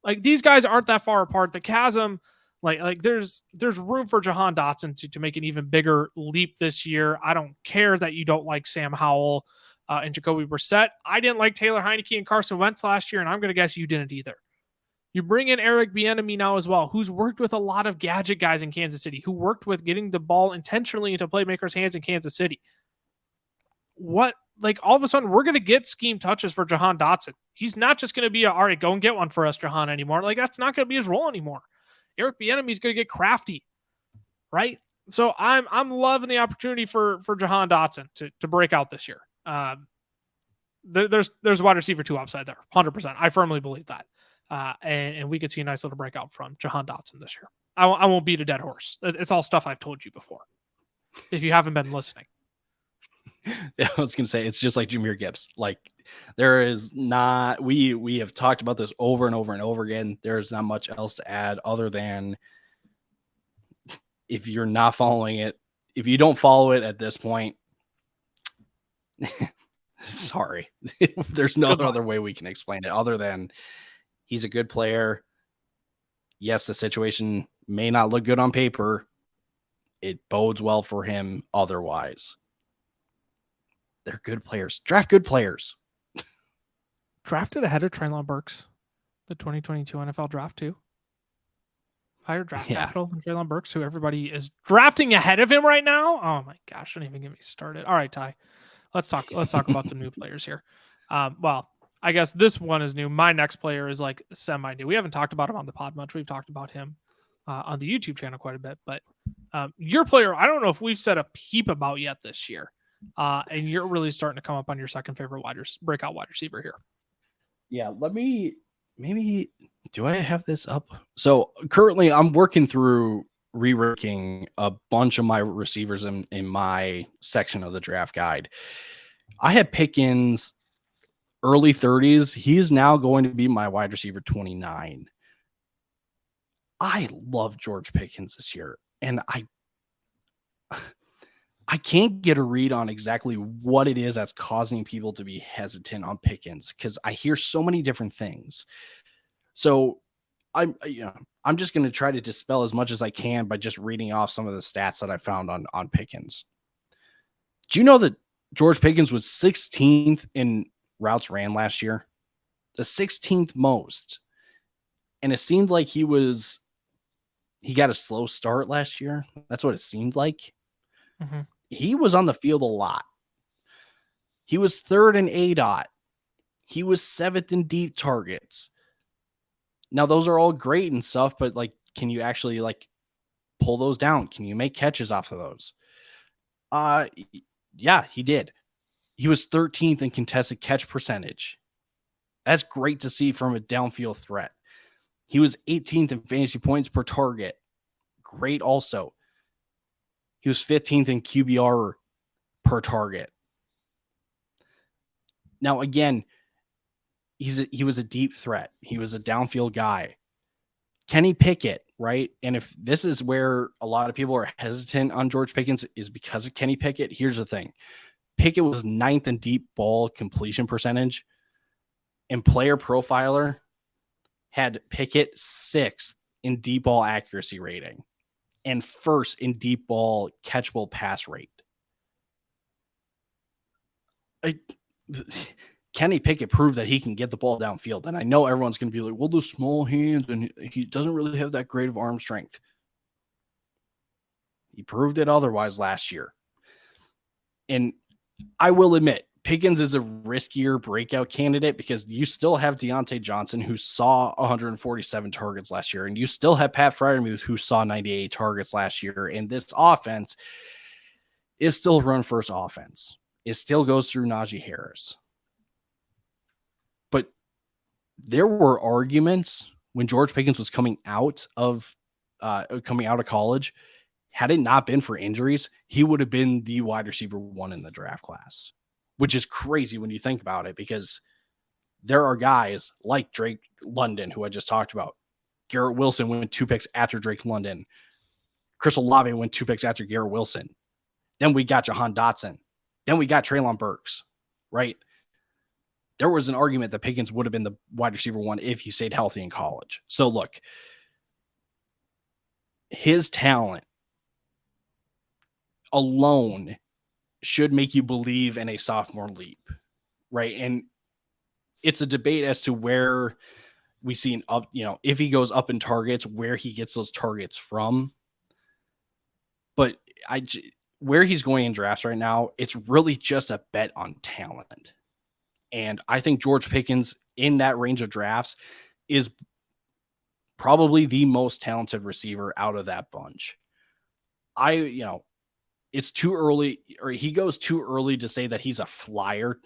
like, these guys aren't that far apart. The chasm, like there's room for Jahan Dotson to make an even bigger leap this year. I don't care that you don't like Sam Howell and Jacoby Brissett. I didn't like Taylor Heineke and Carson Wentz last year, and I'm going to guess you didn't either. You bring in Eric Bieniemy now as well, who's worked with a lot of gadget guys in Kansas City, who worked with getting the ball intentionally into playmakers' hands in Kansas City. All of a sudden, we're going to get scheme touches for Jahan Dotson. He's not just going to be all right, go and get one for us, Jahan, anymore. Like, that's not going to be his role anymore. Eric Bieniemy is going to get crafty, right? So I'm loving the opportunity for Jahan Dotson to break out this year. There's wide receiver 2 upside there, 100%. I firmly believe that. And we could see a nice little breakout from Jahan Dotson this year. I won't beat a dead horse. It's all stuff I've told you before, if you haven't been listening. Yeah, I was going to say, it's just like Jahmyr Gibbs. Like, there is not, we have talked about this over and over and over again. There's not much else to add other than if you're not following it, if you don't follow it at this point, sorry, there's no other way we can explain it other than he's a good player. yes, the situation may not look good on paper. It bodes well for him otherwise. They're good players. Draft good players. Drafted ahead of Treylon Burks, the 2022 NFL draft too. Higher draft capital than Treylon Burks, who everybody is drafting ahead of him right now. Oh my gosh, don't even get me started. All right, Ty, let's talk about some new players here. Well, I guess this one is new. My next player is like semi-new. We haven't talked about him on the pod much. We've talked about him on the YouTube channel quite a bit, but your player, I don't know if we've said a peep about yet this year. And you're really starting to come up on your second favorite breakout wide receiver here. Yeah, do I have this up? So currently I'm working through re-ranking a bunch of my receivers in my section of the draft guide. I had Pickens early 30s. He's now going to be my wide receiver 29. I love George Pickens this year, and I can't get a read on exactly what it is that's causing people to be hesitant on Pickens, because I hear so many different things. So I'm just going to try to dispel as much as I can by just reading off some of the stats that I found on Pickens. Do you know that George Pickens was 16th in routes ran last year? The 16th most. And it seemed like he got a slow start last year. That's what it seemed like. Mm-hmm. He was on the field a lot. He was third in ADOT. He was seventh in deep targets. Now, those are all great and stuff, but like, can you actually like pull those down? Can you make catches off of those? Yeah, he did. He was 13th in contested catch percentage. That's great to see from a downfield threat. He was 18th in fantasy points per target. Great also. He was 15th in QBR per target. Now, again, he was a deep threat. He was a downfield guy. Kenny Pickett, right? And if this is where a lot of people are hesitant on George Pickens is because of Kenny Pickett, here's the thing. Pickett was 9th in deep ball completion percentage, and Player Profiler had Pickett 6th in deep ball accuracy rating and 1st in deep ball catchable pass rate. Kenny Pickett proved that he can get the ball downfield. And I know everyone's going to be like, well, the small hands, and he doesn't really have that great of arm strength. He proved it otherwise last year. And I will admit, Pickens is a riskier breakout candidate because you still have Deontay Johnson, who saw 147 targets last year, and you still have Pat Freiermuth, who saw 98 targets last year. And this offense is still a run-first offense. It still goes through Najee Harris. But there were arguments when George Pickens was coming out of college. Had it not been for injuries, he would have been the wide receiver 1 in the draft class, which is crazy when you think about it, because there are guys like Drake London, who I just talked about. Garrett Wilson went 2 picks after Drake London. Chris Olave went 2 picks after Garrett Wilson. Then we got Jahan Dotson. Then we got Treylon Burks, right? There was an argument that Pickens would have been the wide receiver 1 if he stayed healthy in college. So look, his talent alone should make you believe in a sophomore leap, right? And it's a debate as to where we see an up, if he goes up in targets, where he gets those targets from. But where he's going in drafts right now, it's really just a bet on talent. And I think George Pickens in that range of drafts is probably the most talented receiver out of that bunch. It's too early, or he goes too early to say that he's a flyer.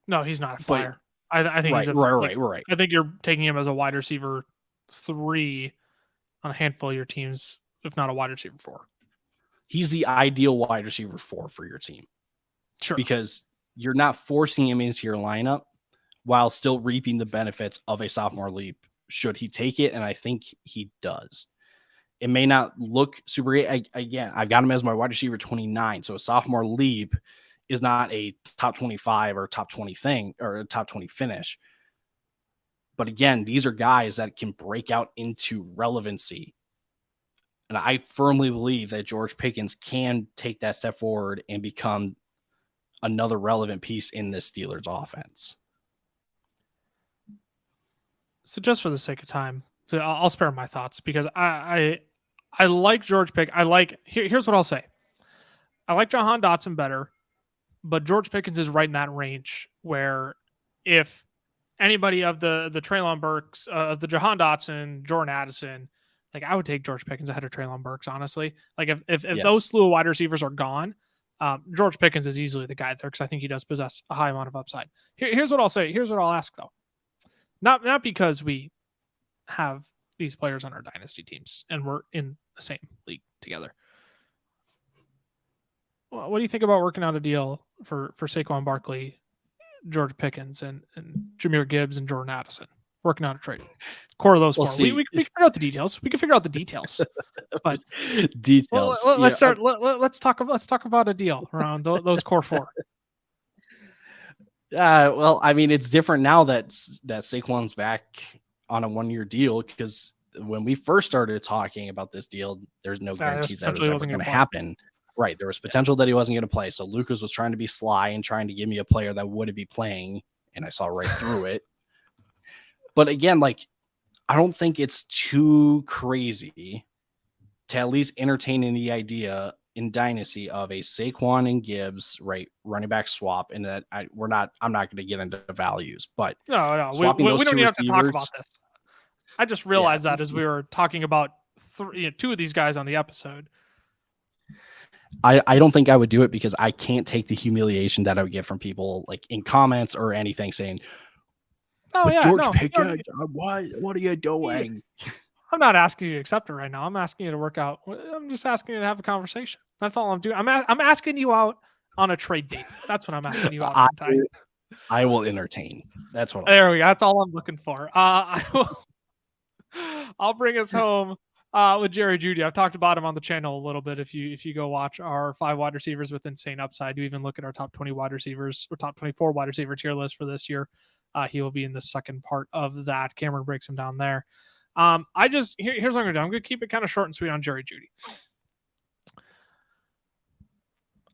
No, he's not a flyer. I think he's right. I think you're taking him as a wide receiver 3 on a handful of your teams, if not a wide receiver 4. He's the ideal wide receiver 4 for your team. Sure. Because you're not forcing him into your lineup while still reaping the benefits of a sophomore leap, should he take it, and I think he does. It may not look super great. Again, I've got him as my wide receiver 29. So a sophomore leap is not a top 25 or top 20 thing or a top 20 finish. But again, these are guys that can break out into relevancy. And I firmly believe that George Pickens can take that step forward and become another relevant piece in this Steelers offense. So just for the sake of time, so I'll spare my thoughts because I like George Pickens. Here's what I'll say. I like Jahan Dotson better, but George Pickens is right in that range where if anybody of the Treylon Burks, of the Jahan Dotson, Jordan Addison, like I would take George Pickens ahead of Treylon Burks, honestly. Like if yes. Those slew of wide receivers are gone, George Pickens is easily the guy there because I think he does possess a high amount of upside. Here's what I'll say. Here's what I'll ask though. Not because we have these players on our dynasty teams and we're in the same league together. Well, what do you think about working out a deal for Saquon Barkley, George Pickens, and Jahmyr Gibbs and Jordan Addison? Working out a trade. Core of those four. We can figure out the details. We can figure out the details. But details. Let's start. Let's talk about a deal around those core four. Well, I mean, it's different now that Saquon's back on a 1-year deal because when we first started talking about this deal, there's no guarantees that it was ever going to happen. Right. There was potential that he wasn't going to play. So Lucas was trying to be sly and trying to give me a player that wouldn't be playing. And I saw right through it. But again, like, I don't think it's too crazy to at least entertain the idea in Dynasty of a Saquon and Gibbs, right, running back swap. And that I'm not going to get into values, but no, we don't need to talk about this. I just realized that as we were talking about two of these guys on the episode. I don't think I would do it because I can't take the humiliation that I would get from people like in comments or anything saying, George Pickens, what are you doing? I'm not asking you to accept it right now. I'm asking you to work out. I'm just asking you to have a conversation. That's all I'm doing. I'm asking you out on a trade date. That's what I'm asking you out on. I will entertain. That's what. There we go. That's all I'm looking for. I'll bring us home with Jerry Jeudy. I've talked about him on the channel a little bit. If you go watch our 5 wide receivers with insane upside, you even look at our top 20 wide receivers or top 24 wide receiver tier list for this year. He will be in the second part of that. Cameron breaks him down there. Here's what I'm going to do. I'm going to keep it kind of short and sweet on Jerry Jeudy.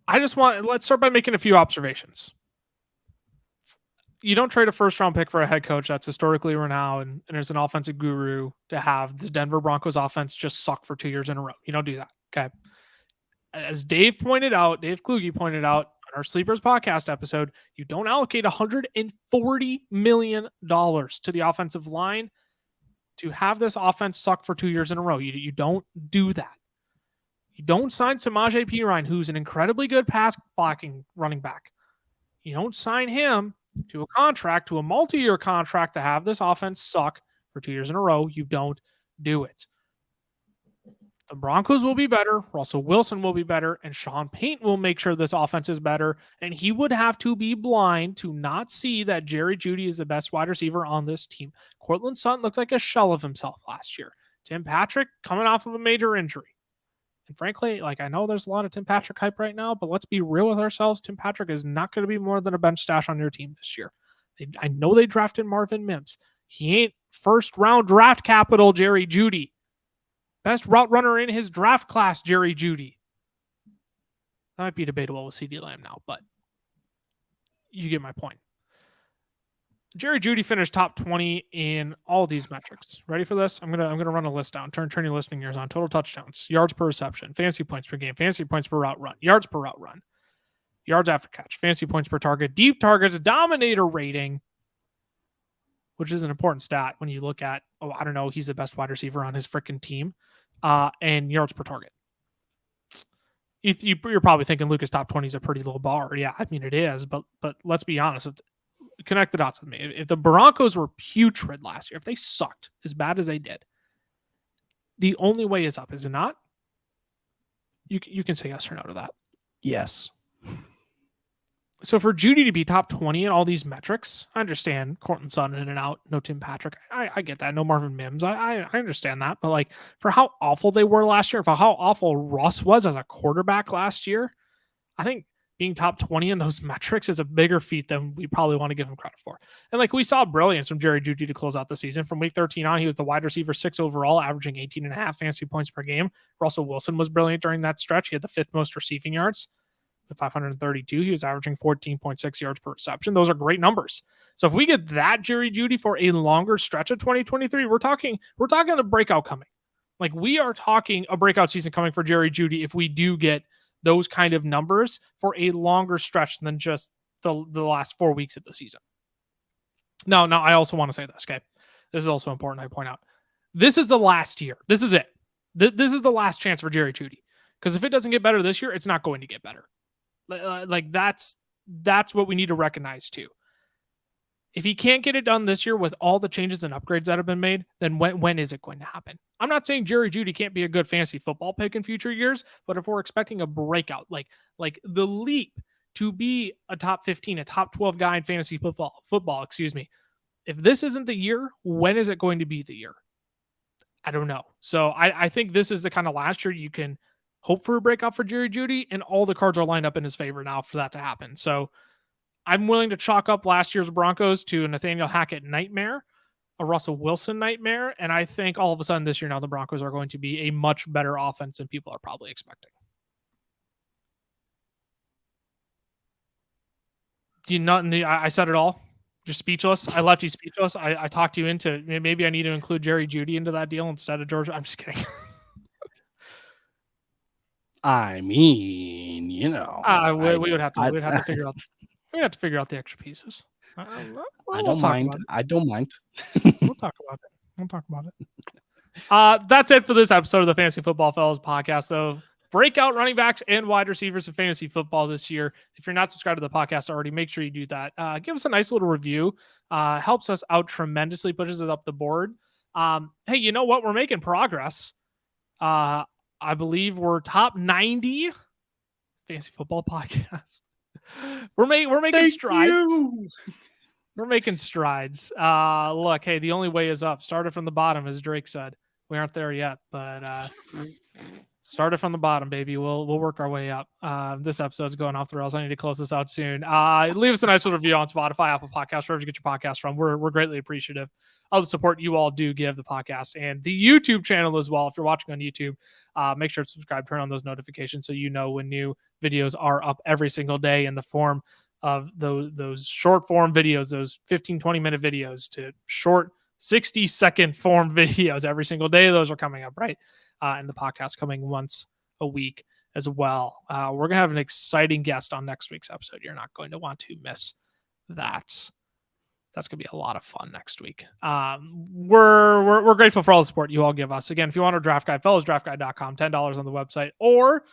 Let's start by making a few observations. You don't trade a first-round pick for a head coach that's historically renowned and is an offensive guru to have the Denver Broncos offense just suck for 2 years in a row. You don't do that, okay? As Dave Kluge pointed out on our Sleepers podcast episode, you don't allocate $140 million to the offensive line to have this offense suck for 2 years in a row. You don't do that. You don't sign Samaje Perine, who's an incredibly good pass blocking running back. You don't sign him to a multi-year contract to have this offense suck for 2 years in a row. You don't do it. The Broncos will be better. Russell Wilson will be better. And Sean Payton will make sure this offense is better. And he would have to be blind to not see that Jerry Jeudy is the best wide receiver on this team. Courtland Sutton looked like a shell of himself last year. Tim Patrick coming off of a major injury. And frankly, I know there's a lot of Tim Patrick hype right now, but let's be real with ourselves. Tim Patrick is not going to be more than a bench stash on your team this year. I know they drafted Marvin Mims. He ain't first-round draft capital Jerry Jeudy. Best route runner in his draft class, Jerry Jeudy. That might be debatable with CeeDee Lamb now, but you get my point. Jerry Jeudy finished top 20 in all these metrics. Ready for this? I'm gonna run a list down. Turn your listening ears on. Total touchdowns, yards per reception, fantasy points per game, fantasy points per route run, yards per route run, yards after catch, fantasy points per target, deep targets, dominator rating, which is an important stat when you look at, he's the best wide receiver on his freaking team, and yards per target. You're probably thinking Lucas top 20 is a pretty low bar. Yeah, I mean it is, but let's be honest. Connect the dots with me. If the Broncos were putrid last year, if they sucked as bad as they did, the only way is up, is it not? You can say yes or no to that. Yes. So for Jeudy to be top 20 in all these metrics, I understand Courtland Sutton in and out, no Tim Patrick. I get that. No Marvin Mims. I understand that. But for how awful they were last year, for how awful Russ was as a quarterback last year, I think being top 20 in those metrics is a bigger feat than we probably want to give him credit for. And like we saw brilliance from Jerry Jeudy to close out the season. From week 13 on, he was the wide receiver 6 overall, averaging 18.5 fantasy points per game. Russell Wilson was brilliant during that stretch. He had the 5th most receiving yards with 532. He was averaging 14.6 yards per reception. Those are great numbers. So if we get that Jerry Jeudy for a longer stretch of 2023, we're talking a breakout coming. Like we are talking a breakout season coming for Jerry Jeudy if we do get those kind of numbers for a longer stretch than just the last 4 weeks of the season. Now, I also want to say this, okay? This is also important I point out. This is the last year. This is it. This is the last chance for Jerry Jeudy. Because if it doesn't get better this year, it's not going to get better. Like that's what we need to recognize too. If he can't get it done this year with all the changes and upgrades that have been made, then when is it going to happen? I'm not saying Jerry Jeudy can't be a good fantasy football pick in future years, but if we're expecting a breakout, like the leap to be a top 15, a top 12 guy in fantasy football, if this isn't the year, when is it going to be the year? I don't know. So I think this is the kind of last year you can hope for a breakout for Jerry Jeudy, and all the cards are lined up in his favor now for that to happen. So I'm willing to chalk up last year's Broncos to a Nathaniel Hackett nightmare, a Russell Wilson nightmare, and I think all of a sudden this year now the Broncos are going to be a much better offense than people are probably expecting. I said it all. Just speechless. I left you speechless. I talked you into maybe I need to include Jerry Jeudy into that deal instead of George. I'm just kidding. I mean, we would have to figure out. We have to figure out the extra pieces. I don't mind. We'll talk about it. That's it for this episode of the Fantasy Football Fellas podcast. So breakout running backs and wide receivers in fantasy football this year. If you're not subscribed to the podcast already, make sure you do that. Give us a nice little review. Helps us out tremendously, pushes us up the board. Hey, you know what? We're making progress. I believe we're top 90 fantasy football podcast. We're making strides. We're making strides. Look, hey, the only way is up. Started from the bottom, as Drake said. We aren't there yet, but started from the bottom, baby. We'll work our way up. This episode's going off the rails. I need to close this out soon. Leave us a nice little review on Spotify, Apple Podcasts, wherever you get your podcast from. We're greatly appreciative of the support you all do give the podcast and the YouTube channel as well. If you're watching on YouTube, make sure to subscribe, turn on those notifications so you know when new videos are up every single day in the form of those short form videos, those 15-20 minute videos to short 60-second form videos every single day. Those are coming up, right? And the podcast coming once a week as well. We're going to have an exciting guest on next week's episode. You're not going to want to miss that. That's going to be a lot of fun next week. We're grateful for all the support you all give us. Again, if you want our draft guide, fellasdraftguide.com, $10 on the website. Or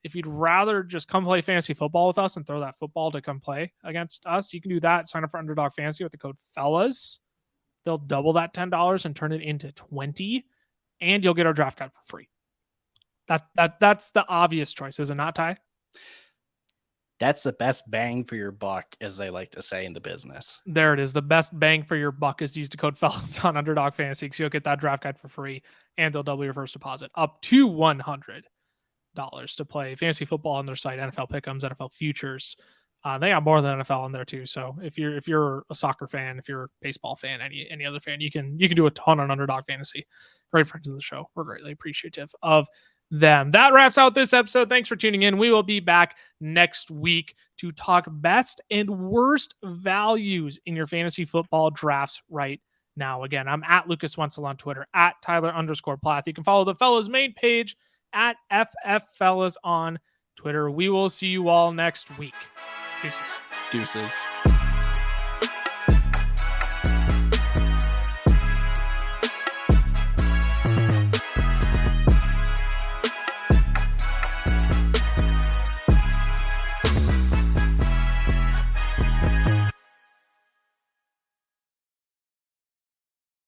if you'd rather just come play fantasy football with us and throw that football to come play against us, you can do that. Sign up for Underdog Fantasy with the code FELLAS. They'll double that $10 and turn it into $20, and you'll get our draft guide for free. That's the obvious choice, is it not, Ty? That's the best bang for your buck, as they like to say in the business. There it is. The best bang for your buck is to use the code FELLAS on Underdog Fantasy, because you'll get that draft guide for free, and they'll double your first deposit up to $100 to play fantasy football on their site, NFL Pick'ems, NFL Futures. They got more than NFL on there too. So if you're a soccer fan, if you're a baseball fan, any other fan, you can do a ton on Underdog Fantasy. Great friends of the show. We're greatly appreciative of them. That wraps out this episode. Thanks for tuning in. We will be back next week to talk best and worst values in your fantasy football drafts right now. Again, I'm at Lucas Wenzel on Twitter, at Tyler_Plath. You can follow the Fellas main page at FFFellas on Twitter. We will see you all next week. Deuces.